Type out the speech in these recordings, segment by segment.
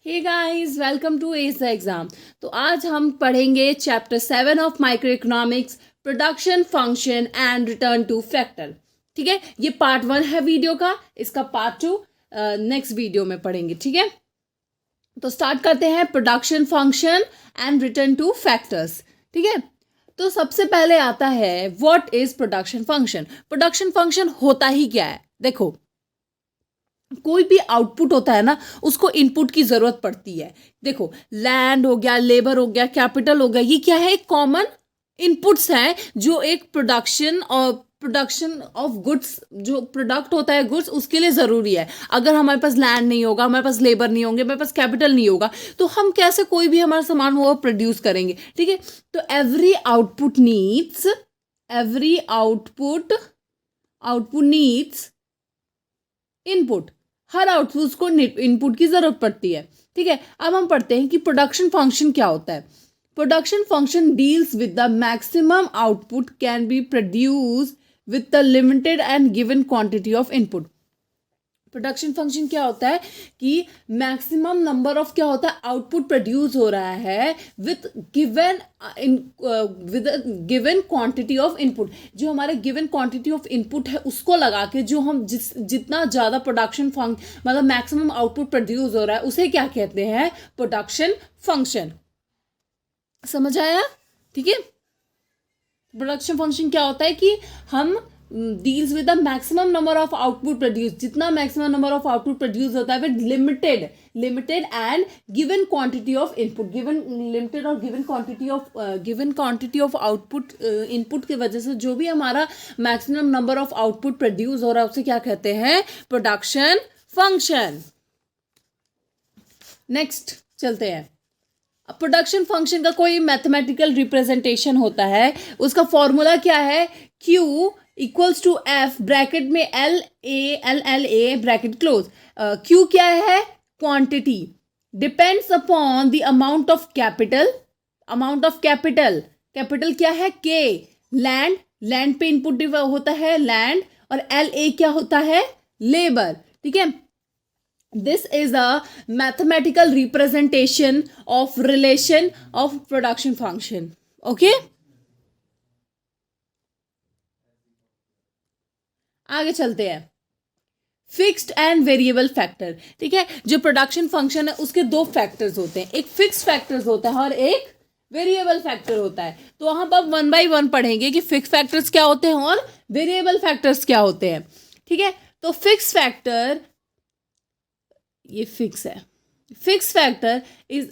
Hey guys, welcome to ace the exam. तो आज हम पढ़ेंगे chapter 7 of microeconomics, production function and return to factor. ठीक है, ये पार्ट 1 है वीडियो का, इसका पार्ट 2 नेक्स्ट वीडियो में पढ़ेंगे। ठीक है, तो स्टार्ट करते हैं production function and return two factors. ठीक है, तो सबसे पहले आता है what is production function. Production function होता ही क्या है? देखो, कोई भी आउटपुट होता है ना, उसको इनपुट की जरूरत पड़ती है। देखो, लैंड हो गया, लेबर हो गया, कैपिटल हो गया, ये क्या है? एक कॉमन इनपुट्स हैं जो एक प्रोडक्शन ऑफ गुड्स, जो प्रोडक्ट होता है गुड्स, उसके लिए ज़रूरी है। अगर हमारे पास लैंड नहीं होगा, हमारे पास लेबर नहीं होंगे, हमारे पास कैपिटल नहीं होगा, तो हम कैसे कोई भी हमारा सामान वो प्रोड्यूस करेंगे? ठीक है, तो एवरी आउटपुट नीड्स इनपुट। हर आउटपुट को इनपुट की जरूरत पड़ती है। ठीक है, अब हम पढ़ते हैं कि प्रोडक्शन फंक्शन क्या होता है। Production function deals with the maximum output can be produce with the limited and given quantity of input. Production function क्या होता है कि मैक्सिमम नंबर ऑफ क्या होता है, आउटपुट प्रोड्यूस हो रहा है with given quantity of input. जो हमारे गिवन क्वांटिटी ऑफ इनपुट है उसको लगा के जो हम जितना ज़्यादा प्रोडक्शन मतलब मैक्सिमम आउटपुट प्रोड्यूस हो रहा है, उसे क्या कहते हैं? Production function. समझ आया? ठीक है, प्रोडक्शन फंक्शन क्या होता है कि हम deals with the maximum number of output produce, जितना maximum number of output produce होता है with limited and given quantity of input. Limited और given quantity of output input की वजह से जो भी हमारा maximum number of output produce हो रहा है उसे क्या कहते हैं? Production function. नेक्स्ट चलते हैं। प्रोडक्शन फंक्शन का कोई मैथमेटिकल रिप्रेजेंटेशन होता है, उसका फॉर्मूला क्या है? Q equals to F, bracket में LA ब्रैकेट क्लोज। Q क्या है? Quantity, depends upon the amount of capital. Capital क्या है? K, लैंड पे इनपुट होता है लैंड, और LA क्या होता है? लेबर। ठीक है, this is a mathematical representation of relation of production function. Okay, आगे चलते हैं। Fixed and variable factor. ठीक है, जो प्रोडक्शन फंक्शन है उसके दो फैक्टर्स होते हैं, एक फिक्स्ड फैक्टर्स होता है और एक वेरिएबल फैक्टर होता है। तो हम अब 1 by 1 पढ़ेंगे कि फिक्स फैक्टर्स क्या होते हैं और वेरिएबल फैक्टर्स क्या होते हैं। ठीक है, तो फिक्स फैक्टर, ये फिक्स है। Fix factor is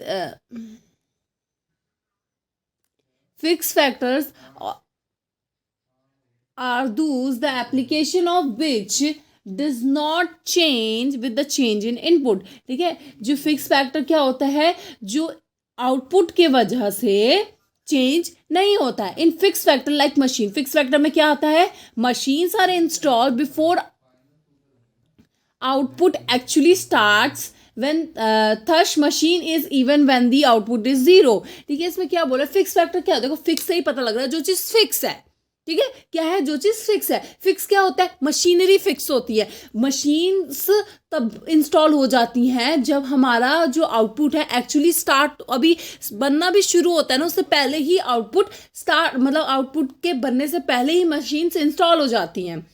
fix factors are those the application of which does not change with the change in input. ठीक है, जो फिक्स फैक्टर क्या होता है? जो आउटपुट के वजह से चेंज नहीं होता है। इन fix factor like machine, fix factor में क्या आता है? Machines are installed before output actually starts when thus machine is even when the output is 0। ठीक है, इसमें क्या बोला? फिक्स फैक्टर क्या है? देखो, फिक्स से ही पता लग रहा है जो चीज फिक्स है। ठीक है, क्या है? जो चीज फिक्स है। फिक्स क्या होता है? मशीनरी फिक्स होती है। मशीन्स तब इंस्टॉल हो जाती हैं जब हमारा जो आउटपुट है एक्चुअली स्टार्ट अभी बनना भी शुरू होता है ना, उससे पहले ही आउटपुट स्टार्ट, मतलब आउटपुट के बनने से पहले ही मशीन्स इंस्टॉल हो जाती हैं।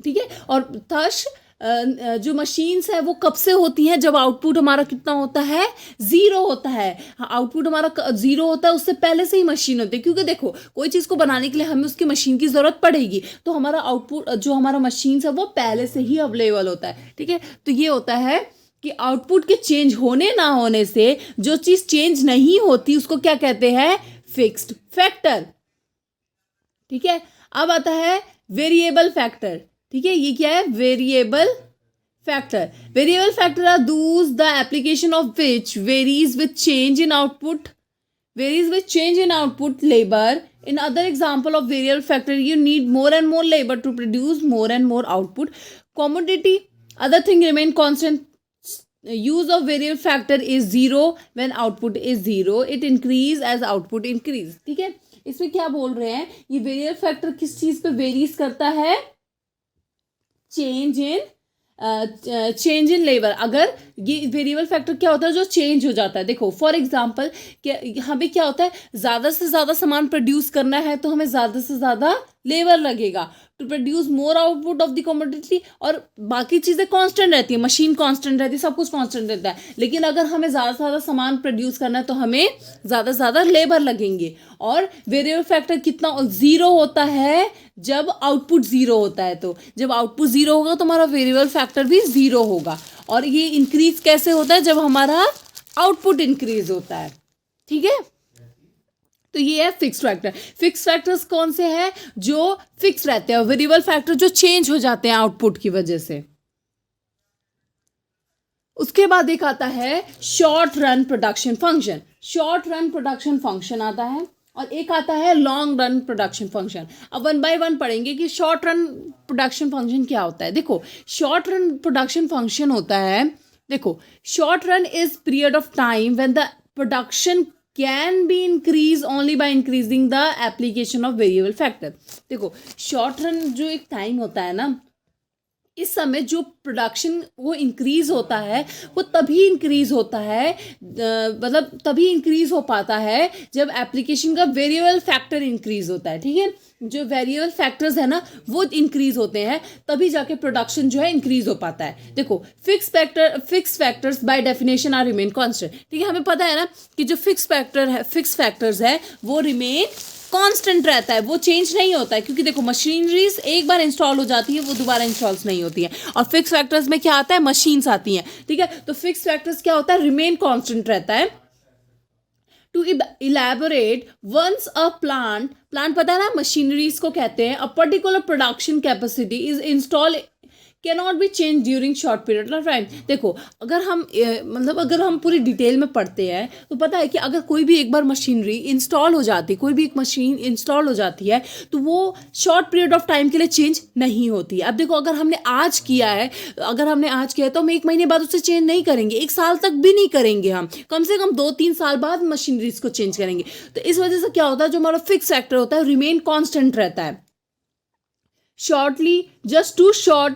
ठीक है, और थश जो मशीन्स है वो कब से होती हैं? जब आउटपुट हमारा कितना होता है? 0 होता है। आउटपुट हमारा 0 होता है, उससे पहले से ही मशीन होती है। क्योंकि देखो, कोई चीज़ को बनाने के लिए हमें उसकी मशीन की ज़रूरत पड़ेगी, तो हमारा आउटपुट जो हमारा मशीन्स है वो पहले से ही अवेलेबल होता है। ठीक है, तो ये होता है कि आउटपुट के चेंज होने ना होने से जो चीज़ चेंज नहीं होती उसको क्या कहते हैं? Fixed factor. ठीक है, अब आता है वेरिएबल फैक्टर। ठीक है, ये क्या है? Variable factor are those the application of which varies with change in output labor. In other example of variable factor, you need more and more labor to produce more and more output. Commodity, other thing remain constant. Use of variable factor is 0 when output is 0. It increase as output increase. ठीक है, इसमें क्या बोल रहे हैं? ये variable factor किस चीज पे वेरीज करता है? Change in change in labour, अगर ये वेरिएबल फैक्टर क्या होता है जो चेंज हो जाता है। देखो फॉर एग्जांपल हमें क्या होता है, ज़्यादा से ज़्यादा सामान प्रोड्यूस करना है तो हमें ज़्यादा से ज़्यादा लेबर लगेगा to produce more output of the commodity, और बाकी चीज़ें कांस्टेंट रहती है, मशीन कांस्टेंट रहती है, सब कुछ कांस्टेंट रहता है। लेकिन अगर हमें ज़्यादा से ज़्यादा सामान प्रोड्यूस करना है तो हमें ज़्यादा से ज़्यादा लेबर लगेंगे। और वेरिएबल फैक्टर कितना ज़ीरो होता है जब आउटपुट ज़ीरो होता है, तो जब आउटपुट ज़ीरो होगा तो हमारा वेरिएबल फैक्टर भी ज़ीरो होगा। और ये इंक्रीज कैसे होता है, जब हमारा आउटपुट इंक्रीज होता है। ठीक है, तो ये है फिक्स फैक्टर। फिक्स फैक्टर्स कौन से हैं, जो फिक्स रहते हैं, वेरिएबल फैक्टर जो चेंज हो जाते हैं आउटपुट की वजह से। उसके बाद एक आता है short run production function. Short run production function आता है, और एक आता है लॉन्ग रन प्रोडक्शन फंक्शन। अब वन बाय वन पढ़ेंगे कि शॉर्ट रन प्रोडक्शन फंक्शन क्या होता है। देखो शॉर्ट रन प्रोडक्शन फंक्शन होता है, देखो short run is period of time when the production can be increase only by increasing the application of variable factor. देखो शॉर्ट रन जो एक टाइम होता है ना, इस समय जो प्रोडक्शन वो इंक्रीज होता है वो तभी इंक्रीज होता है, मतलब तभी इंक्रीज हो पाता है जब एप्लीकेशन का वेरिएबल फैक्टर इंक्रीज होता है। ठीक है, जो वेरिएबल फैक्टर्स है ना वो इंक्रीज होते हैं, तभी जाके प्रोडक्शन जो है इंक्रीज हो पाता है। देखो fix factors by definition are remain constant. ठीक है, हमें पता है ना कि जो फिक्स फैक्टर्स है वो रिमेन कांस्टेंट रहता है, वो चेंज नहीं होता है, क्योंकि देखो मशीनरीज एक बार इंस्टॉल हो जाती है वो दोबारा इंस्टॉल्स नहीं होती है। और फिक्स फैक्टर्स में क्या आता है, मशीन्स आती हैं। ठीक है, तो फिक्स फैक्टर्स क्या होता है, रिमेन कांस्टेंट रहता है। To elaborate once a plant पता है ना, मशीनरीज को कहते हैं। A particular production capacity is install cannot be change during short period of time. देखो अगर हम अगर हम पूरी डिटेल में पढ़ते हैं तो पता है कि अगर कोई भी एक बार मशीनरी इंस्टॉल हो जाती है, कोई भी एक मशीन इंस्टॉल हो जाती है तो वो शॉर्ट पीरियड ऑफ टाइम के लिए चेंज नहीं होती है। अब देखो अगर हमने आज किया है तो हम 1 महीने बाद उसे चेंज नहीं करेंगे, 1 साल तक भी नहीं करेंगे, हम कम से कम 2-3 साल बाद मशीनरीज को चेंज करेंगे। तो इस वजह से क्या होता है, जो हमारा फिक्स फैक्टर होता है रिमेन कॉन्स्टेंट रहता है। Shortly just too short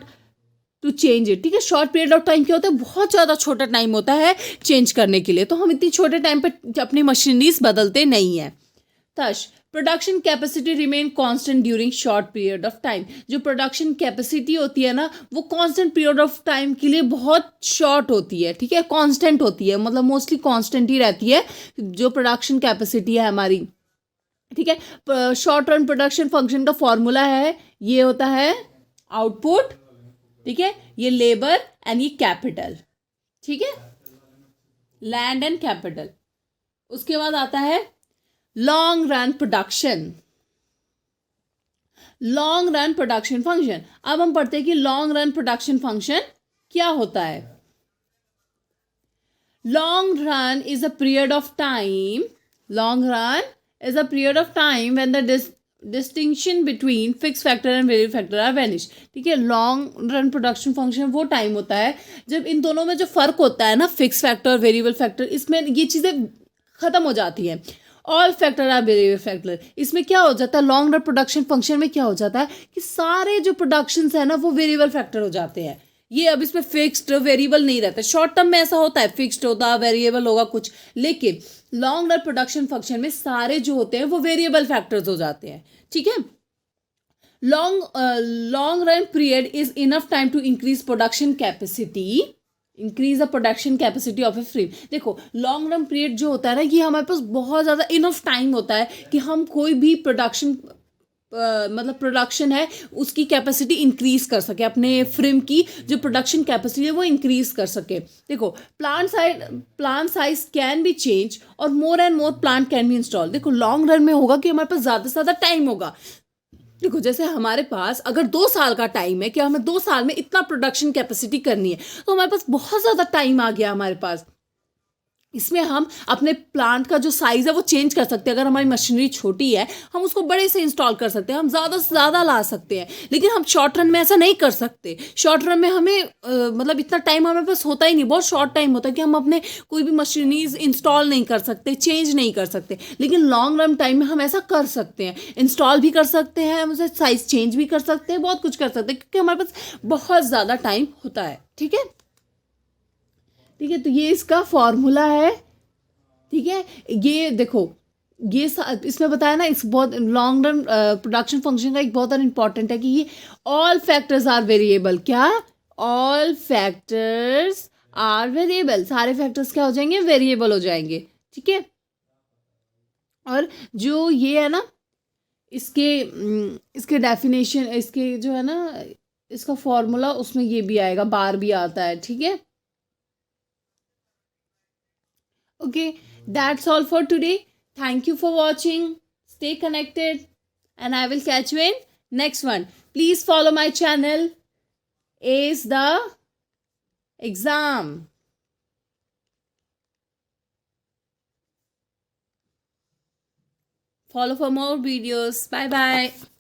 to change it. ठीक है, शॉर्ट पीरियड ऑफ टाइम क्या होता है, बहुत ज़्यादा छोटा टाइम होता है चेंज करने के लिए, तो हम इतनी छोटे टाइम पे अपनी मशीनरीज बदलते नहीं हैं। Thus production capacity remain constant during short period of time. जो प्रोडक्शन कैपेसिटी होती है ना वो कांस्टेंट पीरियड ऑफ टाइम के लिए बहुत शॉर्ट होती है। ठीक है, कांस्टेंट होती है, मतलब मोस्टली कांस्टेंट ही रहती है जो प्रोडक्शन कैपेसिटी है हमारी। ठीक है, शॉर्ट रन प्रोडक्शन फंक्शन का फॉर्मूला है, ये होता है आउटपुट, ठीक है, ये लेबर एंड ये कैपिटल। ठीक है, लैंड एंड कैपिटल। उसके बाद आता है लॉन्ग रन प्रोडक्शन फंक्शन। अब हम पढ़ते हैं कि लॉन्ग रन प्रोडक्शन फंक्शन क्या होता है। Long run is a period of time when the distinction between fix factor and variable factor are vanish. ठीक है, लॉन्ग रन प्रोडक्शन फंक्शन वो टाइम होता है जब इन दोनों में जो फर्क होता है ना, फिक्स फैक्टर और वेरिएबल फैक्टर, इसमें ये चीज़ें खत्म हो जाती हैं। All factor are variable factor. इसमें क्या हो जाता है, लॉन्ग रन प्रोडक्शन फंक्शन में क्या हो जाता है कि सारे जो प्रोडक्शंस है ना वो वेरिएबल फैक्टर हो जाते हैं। ये अब इसमें फिक्स्ड वेरिएबल नहीं रहता। शॉर्ट टर्म में ऐसा होता है, फिक्स्ड होता, वेरिएबल होगा कुछ, लेकिन लॉन्ग रन प्रोडक्शन फंक्शन में सारे जो होते हैं वो वेरिएबल फैक्टर्स हो जाते हैं। ठीक है, long run period is enough time to increase production capacity of a frame. देखो लॉन्ग रन पीरियड जो होता है ना, ये हमारे पास बहुत ज़्यादा इनफ टाइम होता है कि हम कोई भी प्रोडक्शन है उसकी कैपेसिटी इंक्रीज कर सके, अपने फ्रेम की जो प्रोडक्शन कैपेसिटी है वो इंक्रीज कर सके। देखो plant size can be change और more and more plant can be install. देखो लॉन्ग रन में होगा कि हमारे पास ज़्यादा से ज़्यादा टाइम होगा। देखो जैसे हमारे पास अगर 2 साल का टाइम है कि हमें 2 साल में इतना प्रोडक्शन कैपेसिटी करनी है, तो हमारे पास बहुत ज़्यादा टाइम आ गया हमारे पास। इसमें हम अपने प्लांट का जो साइज़ है वो चेंज कर सकते हैं। अगर हमारी मशीनरी छोटी है हम उसको बड़े से इंस्टॉल कर सकते हैं, हम ज़्यादा से ज़्यादा ला सकते हैं, लेकिन हम शॉर्ट रन में ऐसा नहीं कर सकते। शॉर्ट रन में हमें मतलब इतना टाइम हमारे पास होता ही नहीं, बहुत शॉर्ट टाइम होता है कि हम अपने कोई भी मशीनरीज इंस्टॉल नहीं कर सकते, चेंज नहीं कर सकते। लेकिन लॉन्ग रन टाइम में हम ऐसा कर सकते हैं, इंस्टॉल भी कर सकते हैं, हम उसे साइज़ चेंज भी कर सकते हैं, बहुत कुछ कर सकते हैं, क्योंकि हमारे पास बहुत ज़्यादा टाइम होता है। ठीक है, ठीक है, तो ये इसका फॉर्मूला है। ठीक है, ये देखो, ये इसमें बताया ना, इस बहुत लॉन्ग रन प्रोडक्शन फंक्शन का एक बहुत इंपॉर्टेंट है कि ये ऑल फैक्टर्स आर वेरिएबल। क्या? ऑल फैक्टर्स आर वेरिएबल, सारे फैक्टर्स क्या हो जाएंगे? वेरिएबल हो जाएंगे। ठीक है, और जो ये है ना, इसके डेफिनेशन, इसके जो है ना, इसका फॉर्मूला, उसमें ये भी आएगा, बार भी आता है। ठीक है, okay, that's all for today. Thank you for watching. Stay connected, and I will catch you in next one. Please follow my channel. Ace the exam. Follow for more videos. Bye bye.